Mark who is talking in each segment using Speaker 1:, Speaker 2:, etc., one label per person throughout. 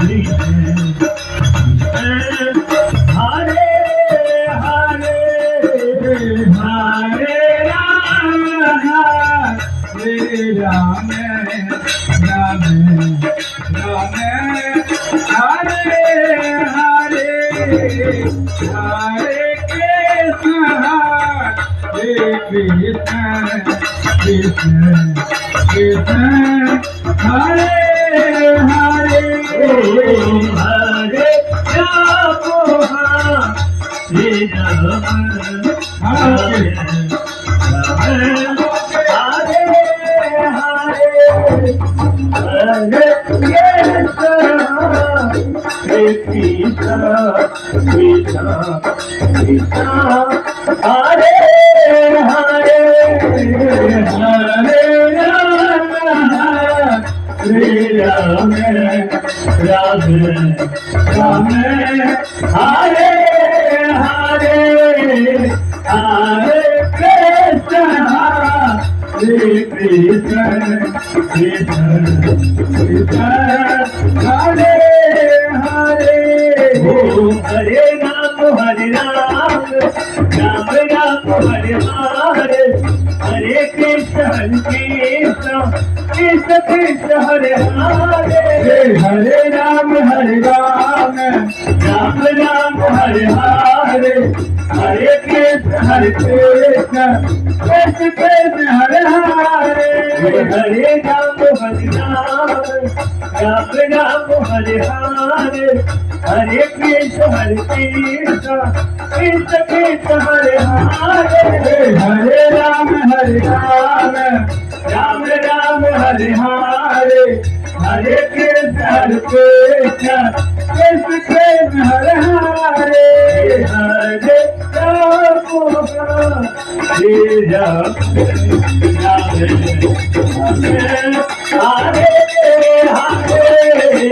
Speaker 1: Hare Hare Hare Ram Ram Ram Hare Hare Hare Krishna Krishna Krishna Hare Hare Hare Ram Hare Ram Hare Hare Hare Krishna Krishna Krishna Hare Hare Hare Ram Ram Ram Hare Hare Hare Krishna Krishna Krishna Krishna Hare Hare Hare Ram Ram Ram Hare Hare Hare Krishna Krishna Krishna Hare Hare Hare Ram Ram Ram Hare Hare Hare Krishna Krishna Krishna Hare Hare Hare Ram Ram Hare Hare Hare Krishna Krishna Krishna Hare Hare Hare Ram Ram Ram Hare Hare Hare Krishna Krishna Krishna Hare Hare Hare Ram Hare Ram Hare Hare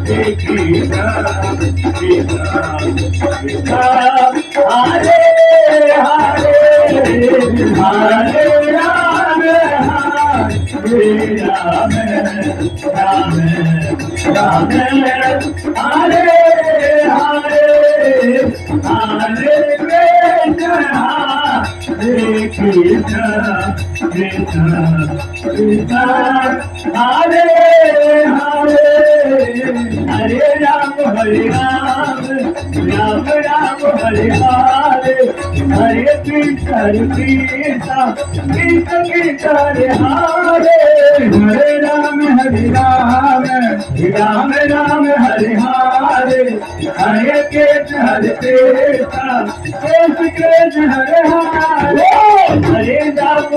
Speaker 1: Hare Krishna Krishna Krishna Hare Hare Hare Ram Ram Ram Ram Hare Hare Hare Krishna Krishna Krishna Hare Hare Hare Ram Ram Ram Hare Hare Hare Krishna Krishna Krishna Hare Hare Hare Ram Ram Ram Hare Hare Hare Krishna Krishna Krishna Hare Hare Hare Ram